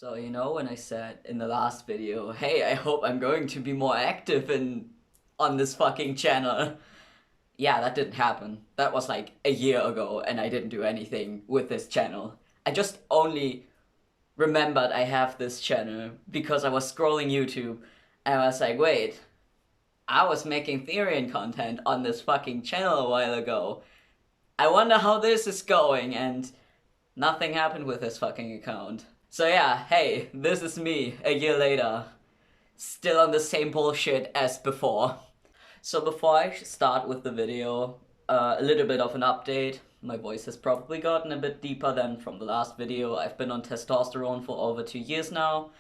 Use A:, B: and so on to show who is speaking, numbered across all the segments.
A: So, you know, when I said in the last video, hey, I hope I'm going to be more active on this fucking channel. Yeah, that didn't happen. That was like a year ago and I didn't do anything with this channel. I just only remembered I have this channel because I was scrolling YouTube and I was like, wait, I was making Therian content on this fucking channel a while ago. I wonder how this is going, and nothing happened with this fucking account. So yeah, hey, this is me a year later. Still on the same bullshit as before. So before I start with the video, a little bit of an update. My voice has probably gotten a bit deeper than from the last video. I've been on testosterone for over 2 years now.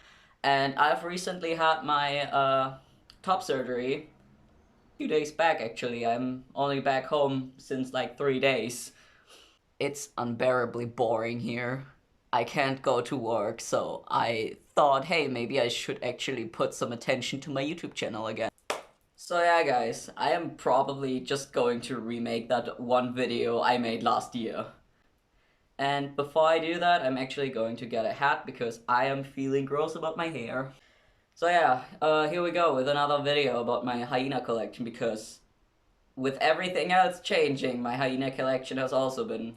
A: And I've recently had my top surgery. A few days back actually. I'm only back home since like 3 days. It's unbearably boring here. I can't go to work, so I thought, hey, maybe I should actually put some attention to my YouTube channel again. So yeah, guys, I am probably just going to remake that one video I made last year. And before I do that, I'm actually going to get a hat because I am feeling gross about my hair. So yeah, here we go with another video about my Hyena collection, because with everything else changing, my Hyena collection has also been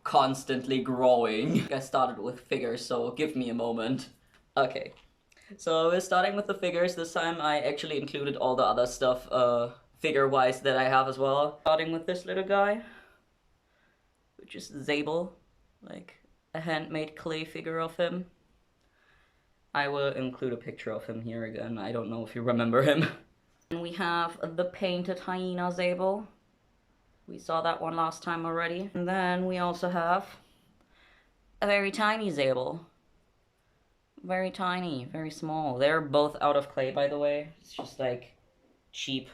A: constantly growing. I started with figures, so give me a moment. Okay, so we're starting with the figures. This time I actually included all the other stuff figure-wise that I have as well. Starting with this little guy, which is Zabel, like a handmade clay figure of him. I will include a picture of him here again. I don't know if you remember him. And we have the painted Hyena Zabel. We saw that one last time already. And then we also have a very tiny Zabel. Very tiny, very small. They're both out of clay, by the way. It's just like cheap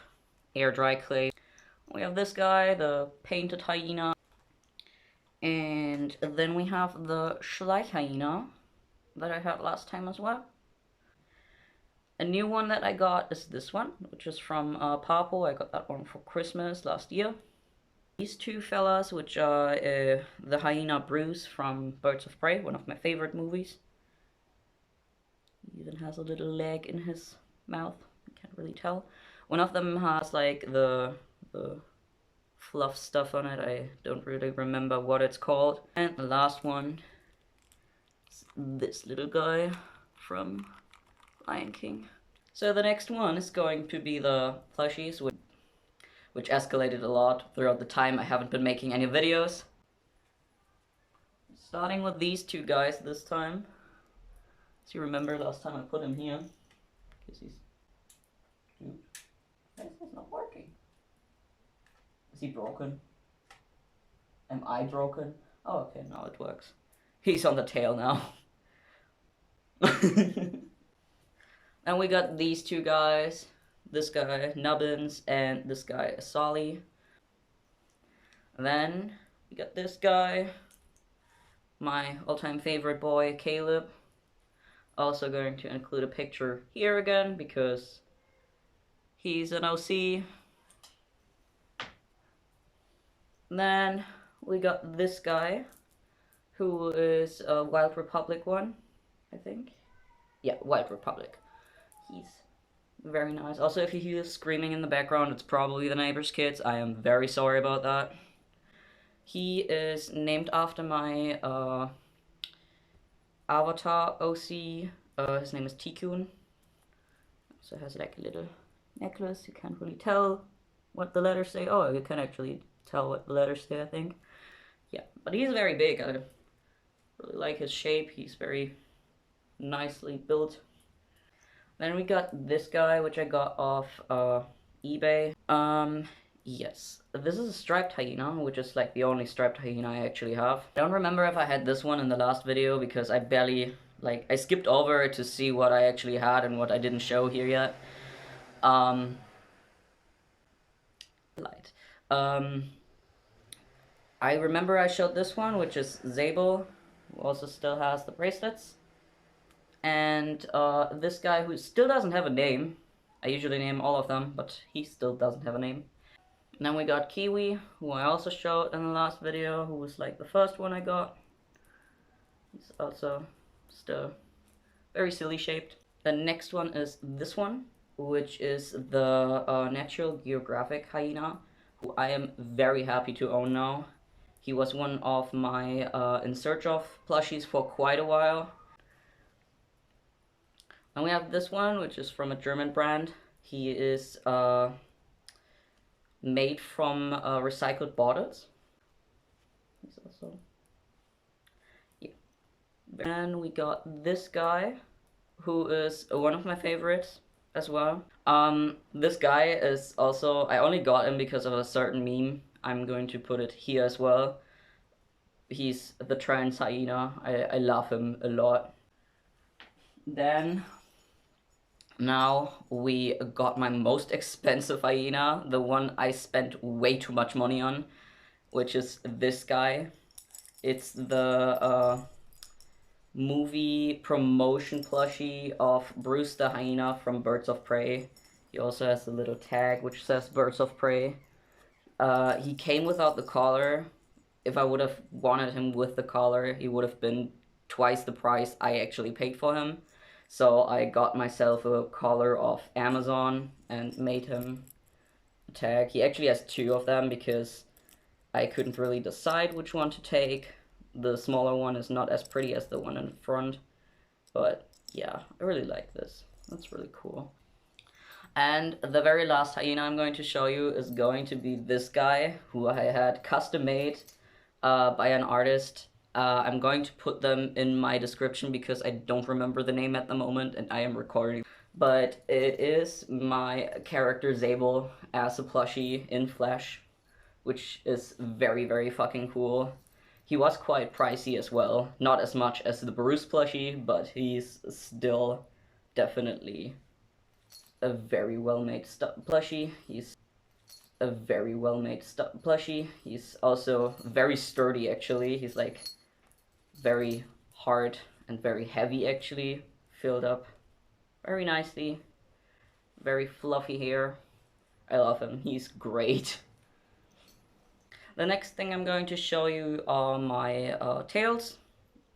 A: air dry clay. We have this guy, the painted Hyena. And then we have the Schleich Hyena that I had last time as well. A new one that I got is this one, which is from Papo. I got that one for Christmas last year. These two fellas, which are the Hyena Bruce from Birds of Prey, one of my favorite movies. He even has a little leg in his mouth. I can't really tell. One of them has like the fluff stuff on it. I don't really remember what it's called. And the last one is this little guy from Lion King. So the next one is going to be the plushies, which escalated a lot throughout the time I haven't been making any videos. Starting with these two guys this time. So you remember last time I put him here, because he's cute. It's not working. Is he broken? Am I broken? Oh, okay, now it works. He's on the tail now. And we got these two guys. This guy, Nubbins, and this guy, Asali. And then we got this guy, my all-time favorite boy, Caleb. Also going to include a picture here again because he's an OC. And then we got this guy, who is a Wild Republic one, I think. Yeah, Wild Republic. He's very nice. Also, if you hear screaming in the background, it's probably the neighbor's kids. I am very sorry about that. He is named after my avatar OC. His name is Tikkun. So it has like a little necklace. You can't really tell what the letters say. Oh, you can actually tell what the letters say, I think. Yeah, but he's very big. I really like his shape. He's very nicely built. Then we got this guy, which I got off eBay. Yes, this is a striped hyena, which is like the only striped hyena I actually have. I don't remember if I had this one in the last video because I barely, like, I skipped over it to see what I actually had and what I didn't show here yet. I remember I showed this one, which is Zabel, who also still has the bracelets. And this guy who still doesn't have a name. I usually name all of them, but he still doesn't have a name. And then we got Kiwi, who I also showed in the last video, who was like the first one I got. He's also still
B: very silly shaped. The next one is this one, which is the Natural Geographic hyena, who I am very happy to own now. He was one of my In Search of plushies for quite a while. And we have this one, which is from a German brand. He is made from recycled bottles. He's also, yeah. And we got this guy, who is one of my favorites as well. This guy is also, I only got him because of a certain meme. I'm going to put it here as well. He's the trans hyena. I love him a lot. Then now we got my most expensive hyena, the one I spent way too much money on, which is this guy. It's the movie promotion plushie of Bruce the hyena from Birds of Prey. He also has a little tag which says Birds of Prey. He came without the collar. If I would have wanted him with the collar, he would have been twice the price I actually paid for him. So I got myself a collar off Amazon and made him a tag. He actually has two of them because I couldn't really decide which one to take. The smaller one is not as pretty as the one in front, but yeah, I really like this. That's really cool. And the very last hyena I'm going to show you is going to be this guy, who I had custom made by an artist. I'm going to put them in my description because I don't remember the name at the moment and I am recording. But it is my character Zabel as a plushie in flesh, which is very, very fucking cool. He was quite pricey as well. Not as much as the Bruce plushie, but he's still definitely a very well-made plushie. He's a very well-made plushie. He's also very sturdy, actually. He's like very hard and very heavy, actually. Filled up very nicely. Very fluffy hair. I love him. He's great. The next thing I'm going to show you are my tails,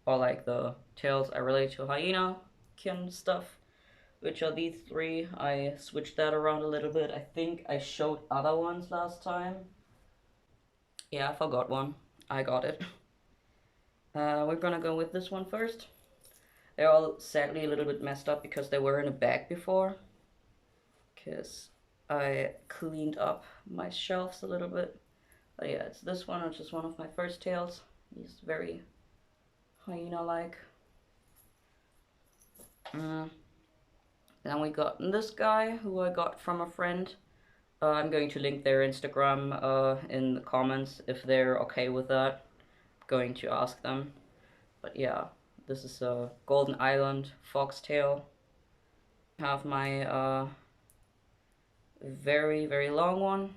B: or like the tails I relate to hyena kin stuff, which are these three. I switched that around a little bit. I think I showed other ones last time. Yeah, I forgot one. I got it. We're gonna go with this one first. They're all sadly a little bit messed up because they were in a bag before. Because I cleaned up my shelves a little bit. But yeah, it's this one, which is one of my first tails. He's very hyena-like. Then we got this guy, who I got from a friend. I'm going to link their Instagram in the comments if they're okay with that. I'm going to ask them. But yeah, this is a Golden Island foxtail. I have my very, very long one.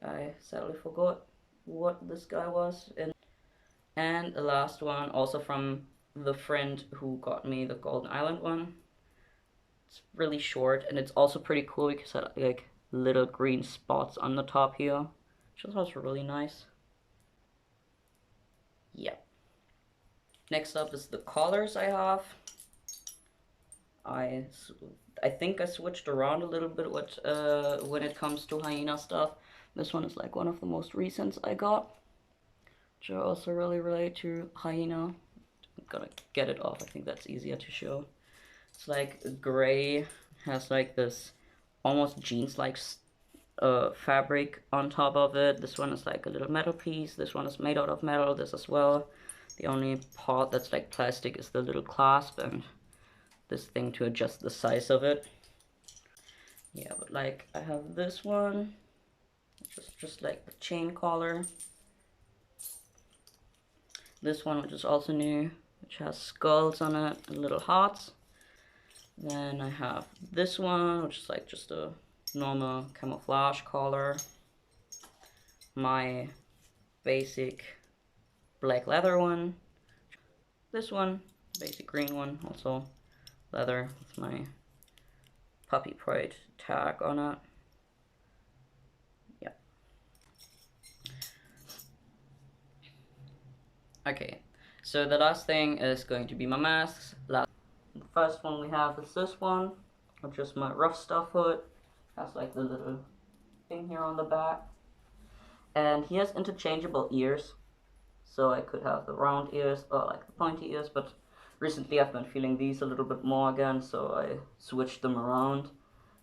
B: I sadly forgot what this guy was. And the last one, also from the friend who got me the Golden Island one. It's really short, and it's also pretty cool because it like little green spots on the top here, which is also really nice. Yeah. Next up is the collars I have. I think I switched around a little bit when it comes to hyena stuff. This one is like one of the most recent I got, which I also really relate to hyena. I'm gonna get it off, I think that's easier to show. It's like gray, has like this almost jeans-like fabric on top of it. This one is like a little metal piece. This one is made out of metal, this as well. The only part that's like plastic is the little clasp and this thing to adjust the size of it. Yeah, but like I have this one, which is just like the chain collar. This one, which is also new, which has skulls on it and little hearts. Then I have this one, which is like just a normal camouflage collar. My basic black leather one. This one, basic green one, also leather with my Puppy Pride tag on it. Yeah. Okay, so the last thing is going to be my masks. First one we have is this one, which is my rough stuff hood. Has like the little thing here on the back. And he has interchangeable ears. So I could have the round ears or like the pointy ears, but recently I've been feeling these a little bit more again, so I switched them around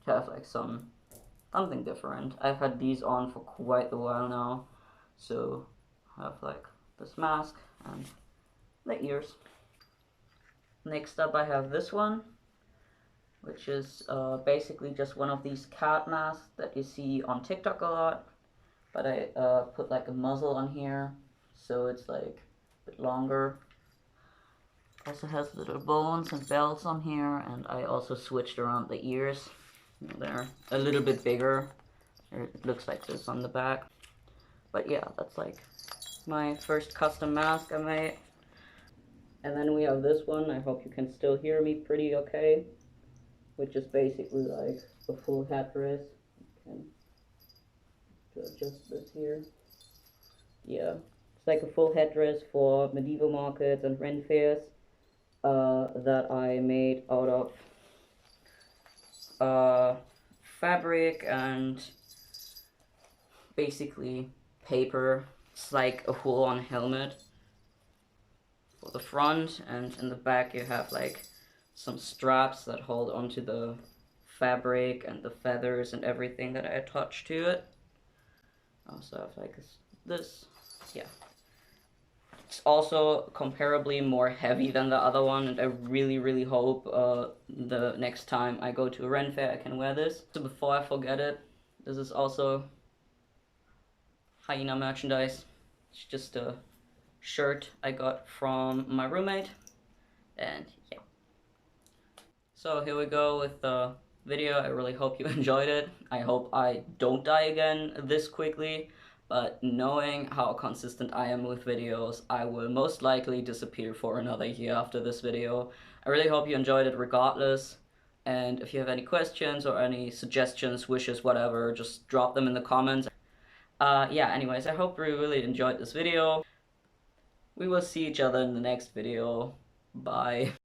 B: to have like something different. I've had these on for quite a while now, so I have like this mask and the ears. Next up I have this one, which is basically just one of these cat masks that you see on TikTok a lot, but I put like a muzzle on here, so it's like a bit longer. Also has little bones and bells on here, and I also switched around the ears. They're a little bit bigger. It looks like this on the back. But yeah, that's like my first custom mask I made. And then we have this one. I hope you can still hear me pretty okay. Which is basically like a full headdress. Okay. To adjust this here. Yeah. It's like a full headdress for medieval markets and Ren fairs. That I made out of fabric and basically paper. It's like a full-on helmet for the front, and in the back you have like some straps that hold onto the fabric and the feathers and everything that I attached to it. I also have like this, yeah. It's also comparably more heavy than the other one, and I really hope the next time I go to a Ren fair I can wear this. So before I forget it, this is also Hyena merchandise. It's just a shirt I got from my roommate, and yeah. So here we go with the video. I really hope you enjoyed it. I hope I don't die again this quickly. But knowing how consistent I am with videos, I will most likely disappear for another year after this video. I really hope you enjoyed it regardless. And if you have any questions or any suggestions, wishes, whatever, just drop them in the comments. Yeah, anyways, I hope you really enjoyed this video. We will see each other in the next video. Bye.